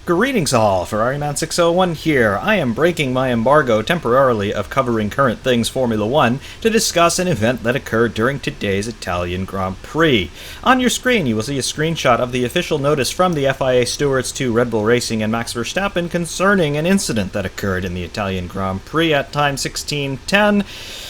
Greetings all, Ferrari-Man601 here. I am breaking my embargo temporarily of covering current things Formula 1 to discuss an event that occurred during today's Italian Grand Prix. On your screen you will see a screenshot of the official notice from the FIA stewards to Red Bull Racing and Max Verstappen concerning an incident that occurred in the Italian Grand Prix at time 16:10,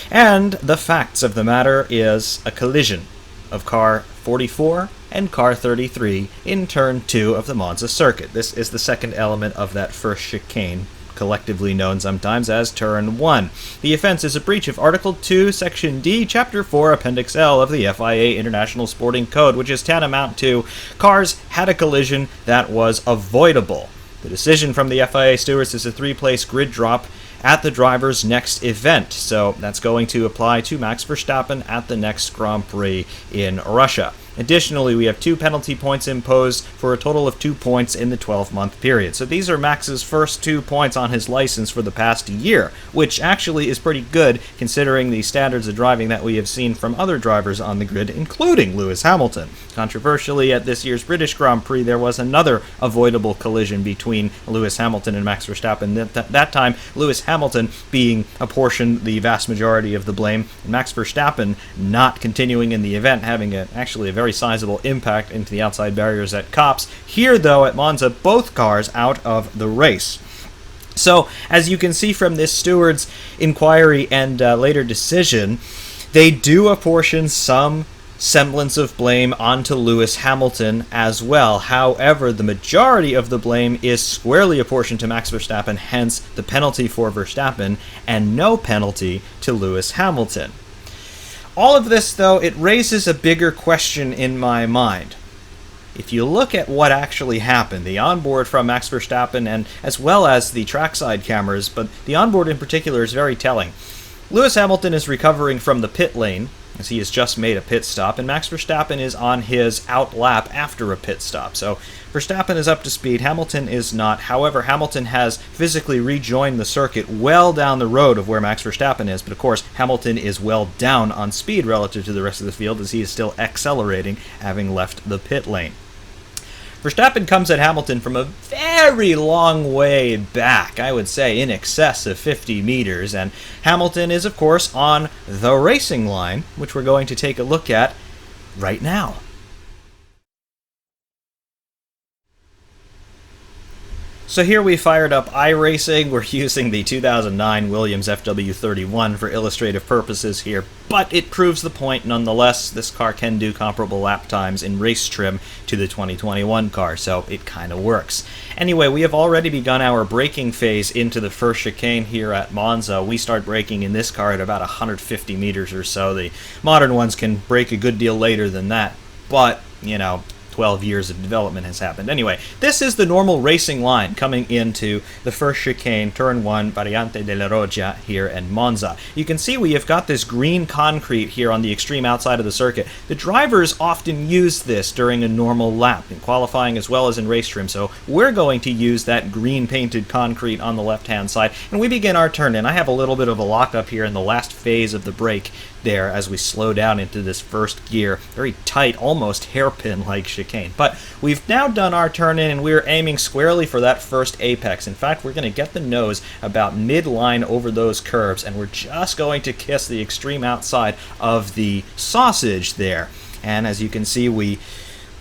and the facts of the matter is a collision of car 44 and car 33 in turn 2 of the Monza circuit. This is the second element of that first chicane, collectively known sometimes as turn 1. The offense is a breach of Article 2, Section D, Chapter 4, Appendix L of the FIA International Sporting Code, which is tantamount to cars had a collision that was avoidable. The decision from the FIA stewards is a 3-place grid drop at the driver's next event, so that's going to apply to Max Verstappen at the next Grand Prix in Russia. Additionally, we have 2 penalty points imposed for a total of 2 points in the 12-month period. So these are Max's first 2 points on his license for the past year, which actually is pretty good considering the standards of driving that we have seen from other drivers on the grid, including Lewis Hamilton. Controversially, at this year's British Grand Prix, there was another avoidable collision between Lewis Hamilton and Max Verstappen. That time, Lewis Hamilton being apportioned the vast majority of the blame, and Max Verstappen not continuing in the event, having actually a very sizable impact into the outside barriers at Copse. Here, though, at Monza, both cars out of the race. So, as you can see from this steward's inquiry and later decision, they do apportion some semblance of blame onto Lewis Hamilton as well. However, the majority of the blame is squarely apportioned to Max Verstappen, hence the penalty for Verstappen and no penalty to Lewis Hamilton. All of this, though, it raises a bigger question in my mind. If you look at what actually happened, the onboard from Max Verstappen and as well as the trackside cameras, but the onboard in particular is very telling. Lewis Hamilton is recovering from the pit lane, as he has just made a pit stop, and Max Verstappen is on his out lap after a pit stop. So Verstappen is up to speed, Hamilton is not. However, Hamilton has physically rejoined the circuit well down the road of where Max Verstappen is, but of course Hamilton is well down on speed relative to the rest of the field as he is still accelerating, having left the pit lane. Verstappen comes at Hamilton from a very long way back, I would say in excess of 50 meters, and Hamilton is of course on the racing line, which we're going to take a look at right now. So here we fired up iRacing. We're using the 2009 Williams FW31 for illustrative purposes here, but it proves the point nonetheless. This car can do comparable lap times in race trim to the 2021 car, so it kind of works. Anyway, we have already begun our braking phase into the first chicane here at Monza. We start braking in this car at about 150 meters or so. The modern ones can brake a good deal later than that, but, you know, 12 years of development has happened. Anyway, this is the normal racing line coming into the first chicane, turn 1, Variante della Roggia here in Monza. You can see we have got this green concrete here on the extreme outside of the circuit. The drivers often use this during a normal lap, in qualifying as well as in race trim, so we're going to use that green painted concrete on the left-hand side, and we begin our turn in. I have a little bit of a lockup here in the last phase of the brake there as we slow down into this first gear. Very tight, almost hairpin-like chicane. But we've now done our turn in and we're aiming squarely for that first apex. In fact, we're going to get the nose about midline over those curves, and we're just going to kiss the extreme outside of the sausage there. And as you can see, we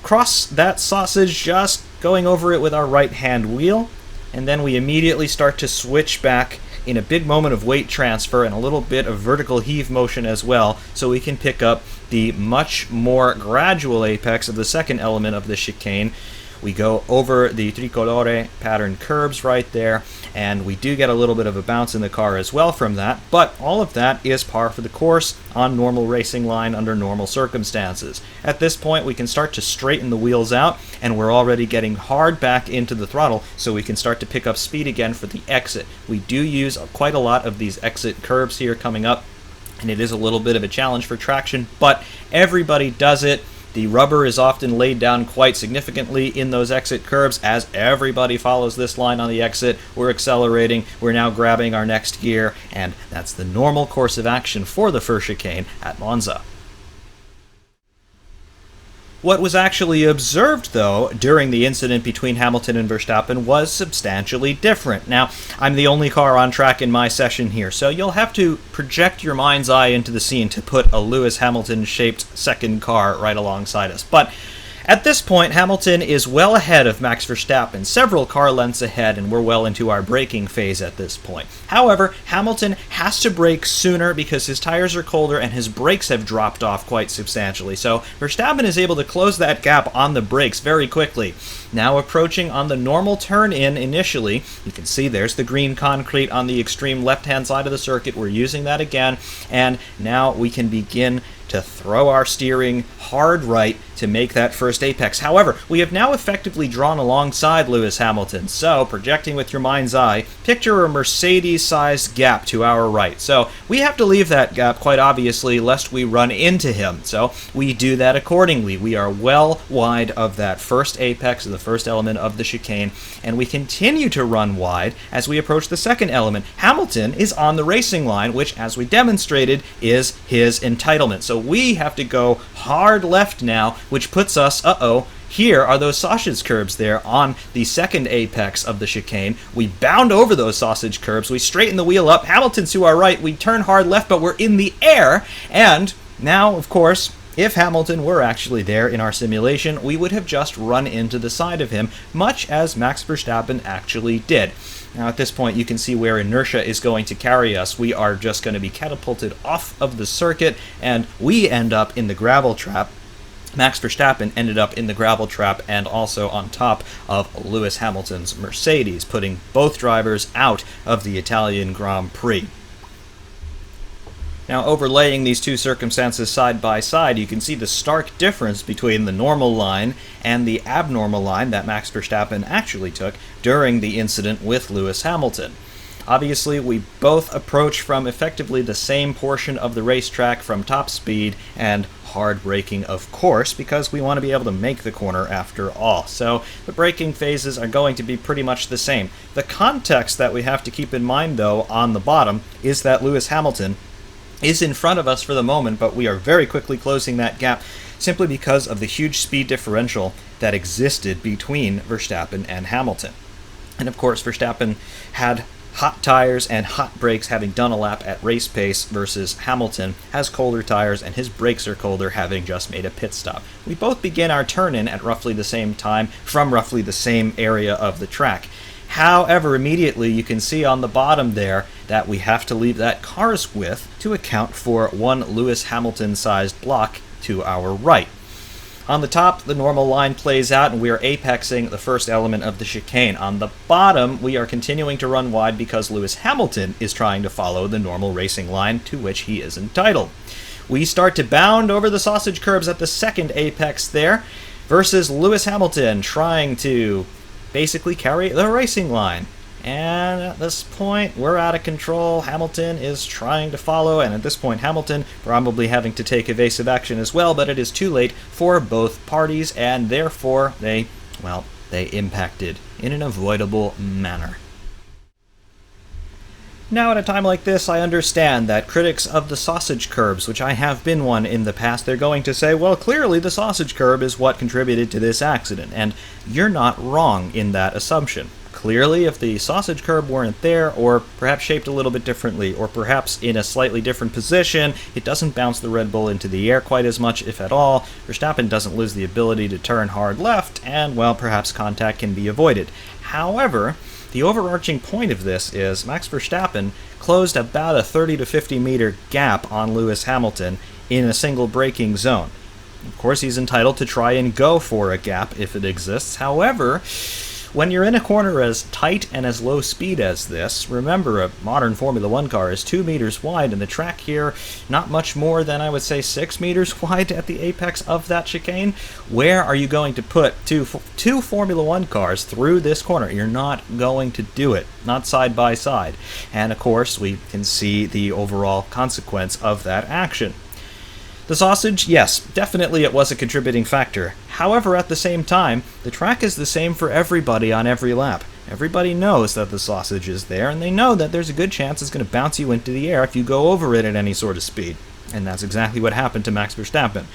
cross that sausage just going over it with our right-hand wheel, and then we immediately start to switch back in a big moment of weight transfer and a little bit of vertical heave motion as well, so we can pick up the much more gradual apex of the second element of the chicane. We go over the tricolore pattern curbs right there, and we do get a little bit of a bounce in the car as well from that, but all of that is par for the course on normal racing line under normal circumstances. At this point, we can start to straighten the wheels out, and we're already getting hard back into the throttle, so we can start to pick up speed again for the exit. We do use quite a lot of these exit curves here coming up, and it is a little bit of a challenge for traction, but everybody does it. The rubber is often laid down quite significantly in those exit curves as everybody follows this line on the exit. We're accelerating, we're now grabbing our next gear, and that's the normal course of action for the first chicane at Monza. What was actually observed, though, during the incident between Hamilton and Verstappen was substantially different. Now, I'm the only car on track in my session here, so you'll have to project your mind's eye into the scene to put a Lewis Hamilton-shaped second car right alongside us. But at this point, Hamilton is well ahead of Max Verstappen, several car lengths ahead, and we're well into our braking phase at this point. However, Hamilton has to brake sooner because his tires are colder and his brakes have dropped off quite substantially. So Verstappen is able to close that gap on the brakes very quickly. Now approaching on the normal turn-in initially, you can see there's the green concrete on the extreme left-hand side of the circuit. We're using that again, and now we can begin to throw our steering hard right to make that first apex. However, we have now effectively drawn alongside Lewis Hamilton, so projecting with your mind's eye, picture a Mercedes-sized gap to our right. So we have to leave that gap quite obviously lest we run into him, so we do that accordingly. We are well wide of that first apex, the first element of the chicane, and we continue to run wide as we approach the second element. Hamilton is on the racing line, which, as we demonstrated, is his entitlement. So we have to go hard left now, which puts us, here are those sausage curbs there on the second apex of the chicane. We bound over those sausage curbs, we straighten the wheel up, Hamilton's to our right, we turn hard left, but we're in the air, and now, of course, if Hamilton were actually there in our simulation, we would have just run into the side of him, much as Max Verstappen actually did. Now at this point you can see where inertia is going to carry us. We are just going to be catapulted off of the circuit, and we end up in the gravel trap. Max Verstappen ended up in the gravel trap and also on top of Lewis Hamilton's Mercedes, putting both drivers out of the Italian Grand Prix. Now, overlaying these two circumstances side by side, you can see the stark difference between the normal line and the abnormal line that Max Verstappen actually took during the incident with Lewis Hamilton. Obviously, we both approach from effectively the same portion of the racetrack from top speed and hard braking, of course, because we want to be able to make the corner after all. So the braking phases are going to be pretty much the same. The context that we have to keep in mind, though, on the bottom is that Lewis Hamilton is in front of us for the moment, but we are very quickly closing that gap simply because of the huge speed differential that existed between Verstappen and Hamilton. And of course, Verstappen had hot tires and hot brakes, having done a lap at race pace, versus Hamilton has colder tires and his brakes are colder, having just made a pit stop. We both begin our turn-in at roughly the same time from roughly the same area of the track. However, immediately you can see on the bottom there that we have to leave that car's width to account for one Lewis Hamilton-sized block to our right. On the top, the normal line plays out and we are apexing the first element of the chicane. On the bottom, we are continuing to run wide because Lewis Hamilton is trying to follow the normal racing line to which he is entitled. We start to bound over the sausage curbs at the second apex there versus Lewis Hamilton trying to basically carry the racing line. And at this point, we're out of control. Hamilton is trying to follow, and at this point, Hamilton probably having to take evasive action as well, but it is too late for both parties, and therefore they impacted in an avoidable manner. Now, at a time like this, I understand that critics of the sausage curbs, which I have been one in the past, they're going to say, well, clearly the sausage curb is what contributed to this accident, and you're not wrong in that assumption. Clearly, if the sausage curb weren't there, or perhaps shaped a little bit differently, or perhaps in a slightly different position, it doesn't bounce the Red Bull into the air quite as much, if at all. Verstappen doesn't lose the ability to turn hard left, and, well, perhaps contact can be avoided. However, the overarching point of this is Max Verstappen closed about a 30 to 50 meter gap on Lewis Hamilton in a single braking zone. Of course, he's entitled to try and go for a gap if it exists. However, when you're in a corner as tight and as low speed as this, remember a modern Formula 1 car is 2 meters wide, and the track here not much more than, I would say, 6 meters wide at the apex of that chicane. Where are you going to put two Formula 1 cars through this corner? You're not going to do it, not side by side. And of course, we can see the overall consequence of that action. The sausage, yes, definitely it was a contributing factor. However, at the same time, the track is the same for everybody on every lap. Everybody knows that the sausage is there, and they know that there's a good chance it's going to bounce you into the air if you go over it at any sort of speed. And that's exactly what happened to Max Verstappen.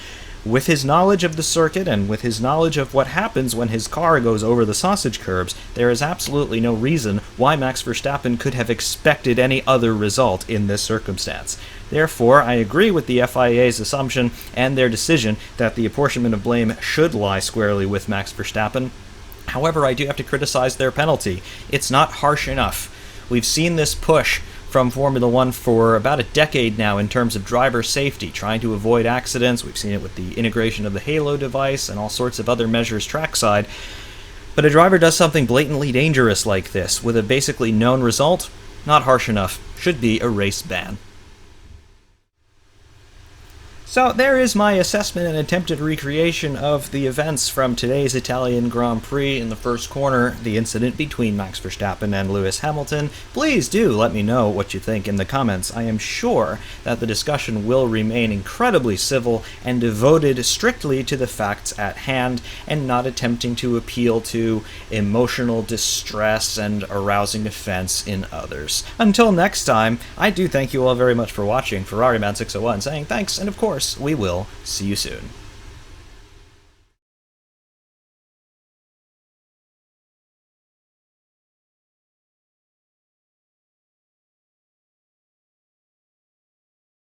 With his knowledge of the circuit and with his knowledge of what happens when his car goes over the sausage curbs, there is absolutely no reason why Max Verstappen could have expected any other result in this circumstance. Therefore, I agree with the FIA's assumption and their decision that the apportionment of blame should lie squarely with Max Verstappen. However, I do have to criticize their penalty. It's not harsh enough. We've seen this push from Formula One for about a decade now in terms of driver safety, trying to avoid accidents. We've seen it with the integration of the Halo device and all sorts of other measures trackside. But a driver does something blatantly dangerous like this, with a basically known result, not harsh enough. Should be a race ban. So there is my assessment and attempted recreation of the events from today's Italian Grand Prix. In the first corner, the incident between Max Verstappen and Lewis Hamilton. Please do let me know what you think in the comments. I am sure that the discussion will remain incredibly civil and devoted strictly to the facts at hand and not attempting to appeal to emotional distress and arousing offense in others. Until next time, I do thank you all very much for watching. FerrariMan601 saying thanks, and of course, we will see you soon.